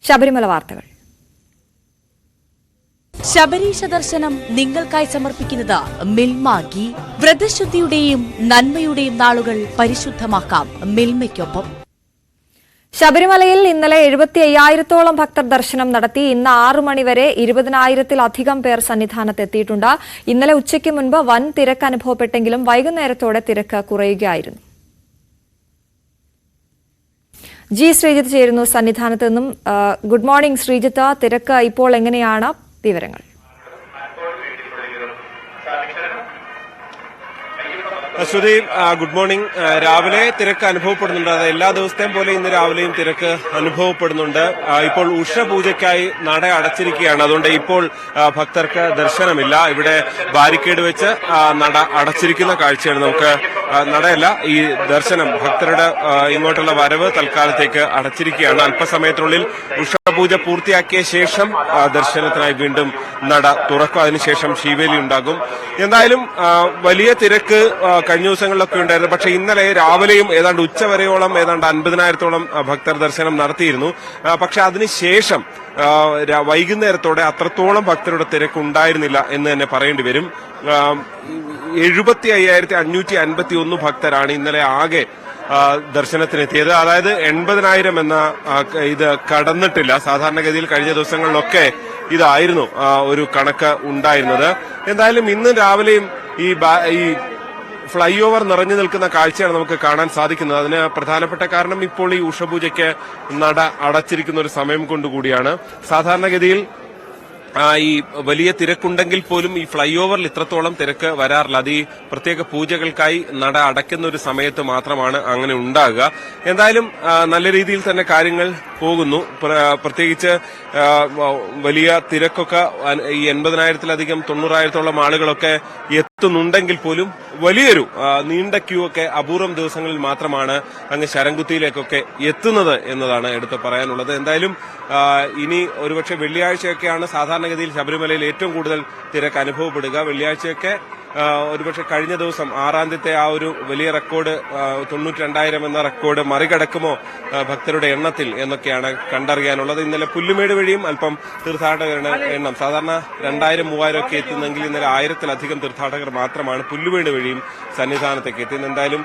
ശബരിമല വാർത്തകൾ. ശബരീശ ദർശനം നിങ്ങൾക്കായി സമർപ്പിക്കുന്നത് മിൽമ ഗീ. വ്രതശുദ്ധിയുടെയും നന്മയുടെയും നാളുകൾ പരിശുദ്ധമാക്കാം മിൽമയ്ക്കൊപ്പം. ശബരിമലയിൽ ഇന്നലെ 75,000-ഓളം ഭക്തർ ദർശനം നടത്തി. ഇന്ന് 6 മണിവരെ 20,000-ത്തിലധികം പേർ സന്നിധാനത്തെത്തിയിട്ടുണ്ട്. ഇന്നലെ ഉച്ചയ്ക്ക് മുൻപ് വൻ തിരക്ക് അനുഭവപ്പെട്ടെങ്കിലും വൈകുന്നേരത്തോടെ തിരക്ക് കുറയുകയായിരുന്നു. ജി ശ്രീജിത്ത് ചേരുന്നു സന്നിധാനത്ത് നിന്നും. ഗുഡ് മോർണിംഗ് ശ്രീജിത്ത്, തിരക്ക് ഇപ്പോൾ എങ്ങനെയാണ്? വിവരങ്ങൾ. ശ്രുതി, ഗുഡ് മോർണിംഗ്. രാവിലെ തിരക്ക് അനുഭവപ്പെടുന്നുണ്ട്. അത് എല്ലാ ദിവസത്തെയും പോലെ ഇന്ന് രാവിലെയും തിരക്ക് അനുഭവപ്പെടുന്നുണ്ട്. ഇപ്പോൾ ഉഷപൂജയ്ക്കായി നട അടച്ചിരിക്കുകയാണ്. അതുകൊണ്ട് ഇപ്പോൾ ഭക്തർക്ക് ദർശനമില്ല. ഇവിടെ ബാരിക്കേഡ് വെച്ച് നട അടച്ചിരിക്കുന്ന കാഴ്ചയാണ്. നമുക്ക് നടയല്ല, ഈ ദർശനം, ഭക്തരുടെ ഇങ്ങോട്ടുള്ള വരവ് തൽക്കാലത്തേക്ക് അടച്ചിരിക്കുകയാണ്. അല്പസമയത്തിനുള്ളിൽ ഉഷപൂജ പൂർത്തിയാക്കിയ ശേഷം ദർശനത്തിനായി വീണ്ടും നട തുറക്കും. അതിനുശേഷം ശീവേലി ഉണ്ടാകും. എന്തായാലും വലിയ തിരക്ക് കഴിഞ്ഞ ദിവസങ്ങളിലൊക്കെ ഉണ്ടായിരുന്നു. പക്ഷെ ഇന്നലെ രാവിലെയും ഏതാണ്ട് ഉച്ചവരെയോളം ഏതാണ്ട് 50,000-ഓളം ഭക്തർ ദർശനം നടത്തിയിരുന്നു. പക്ഷെ അതിനുശേഷം വൈകുന്നേരത്തോടെ അത്രത്തോളം ഭക്തരുടെ തിരക്ക് ഉണ്ടായിരുന്നില്ല എന്ന് തന്നെ പറയേണ്ടി വരും. 75,551 ഭക്തരാണ് ഇന്നലെ ആകെ ദർശനത്തിനെത്തിയത്. അതായത് 80,000 എന്ന ഇത് കടന്നിട്ടില്ല. സാധാരണഗതിയിൽ കഴിഞ്ഞ ദിവസങ്ങളിലൊക്കെ ഇതായിരുന്നു ഒരു കണക്ക് ഉണ്ടായിരുന്നത്. എന്തായാലും ഇന്ന് രാവിലെയും ഈ ഫ്ലൈ ഓവർ നിറഞ്ഞു നിൽക്കുന്ന കാഴ്ചയാണ് നമുക്ക് കാണാൻ സാധിക്കുന്നത്. അതിന് പ്രധാനപ്പെട്ട കാരണം ഇപ്പോൾ ഈ ഉഷപൂജയ്ക്ക് നട അടച്ചിരിക്കുന്ന ഒരു സമയം കൊണ്ടുകൂടിയാണ്. സാധാരണഗതിയിൽ ഈ വലിയ തിരക്കുണ്ടെങ്കിൽ പോലും ഈ ഫ്ലൈ ഓവറിൽ ഇത്രത്തോളം തിരക്ക് വരാറില്ല. അത് ഈ പ്രത്യേക പൂജകൾക്കായി നട അടയ്ക്കുന്ന ഒരു സമയത്ത് മാത്രമാണ് അങ്ങനെ ഉണ്ടാകുക. എന്തായാലും നല്ല രീതിയിൽ തന്നെ കാര്യങ്ങൾ പോകുന്നു. പ്രത്യേകിച്ച് വലിയ തിരക്കൊക്കെ ഈ 80,000-ത്തിലധികം 90,000-ഓളം ആളുകളൊക്കെ എത്തുന്നുണ്ടെങ്കിൽ പോലും വലിയൊരു നീണ്ട ക്യൂ ഒക്കെ അപൂർവം ദിവസങ്ങളിൽ മാത്രമാണ് അങ്ങ് ശരംകുത്തിയിലേക്കൊക്കെ എത്തുന്നത് എന്നതാണ് എടുത്ത് പറയാനുള്ളത്. എന്തായാലും ഇനി ഒരുപക്ഷെ വെള്ളിയാഴ്ചയൊക്കെയാണ് സാധാരണഗതിയിൽ ശബരിമലയിൽ ഏറ്റവും കൂടുതൽ തിരക്ക് അനുഭവപ്പെടുക. വെള്ളിയാഴ്ചയൊക്കെ ഒരുപക്ഷെ കഴിഞ്ഞ ദിവസം 6-ാം തീയതിത്തെ ആ ഒരു വലിയ റെക്കോർഡ് 92,000 എന്ന റെക്കോർഡ് മറികടക്കുമോ ഭക്തരുടെ എണ്ണത്തിൽ എന്നൊക്കെയാണ് കണ്ടറിയാനുള്ളത്. ഇന്നലെ പുല്ലുമേട് വഴിയും അല്പം തീർത്ഥാടകരുടെ എണ്ണം സാധാരണ 2,000-3,000 ഒക്കെ എത്തുന്നെങ്കിൽ ഇന്നലെ 1,000-ത്തിലധികം തീർത്ഥാടകർ മാത്രമാണ് പുല്ലുമേട് വഴിയും സന്നിധാനത്തേക്ക് എത്തിയത്. എന്തായാലും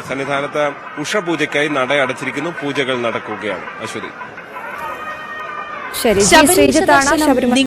സന്നിധാനത്ത് ഉഷപൂജയ്ക്കായി നട അടച്ചിരിക്കുന്നു. പൂജകൾ നടക്കുകയാണ്. അശ്വതി. ശരി, ശ്രീജിത്താണ് ശബരിമല